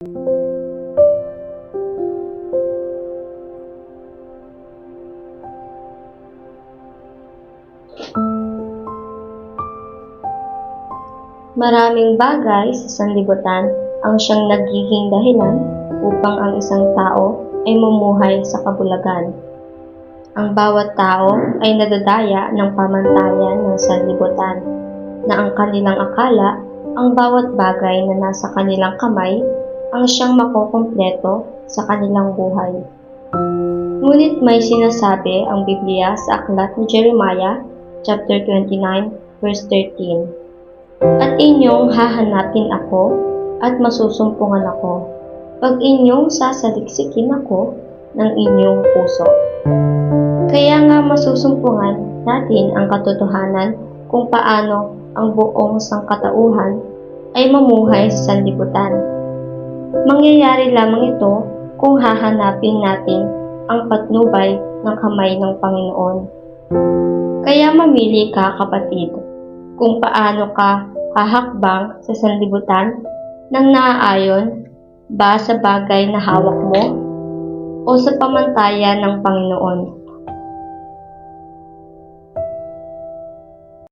Maraming bagay sa sanlibutan ang siyang nagiging dahilan upang ang isang tao ay mumuhay sa kabulagan. Ang bawat tao ay nadadaya ng pamantayan ng sanlibutan, na ang kanilang akala ang bawat bagay na nasa kanilang kamay ang siyang makukumpleto sa kanilang buhay. Ngunit may sinasabi ang Biblia sa aklat ni Jeremiah, chapter 29, verse 13. At inyong hahanapin ako at masusumpungan ako, pag inyong sasaliksikin ako ng inyong puso. Kaya nga masusumpungan natin ang katotohanan kung paano ang buong sangkatauhan ay mamuhay sa sanlibutan. Mangyayari lamang ito kung hahanapin natin ang patnubay ng kamay ng Panginoon. Kaya mamili ka, kapatid, kung paano ka hahakbang sa sanlibutan nang naaayon ba sa bagay na hawak mo o sa pamantayan ng Panginoon.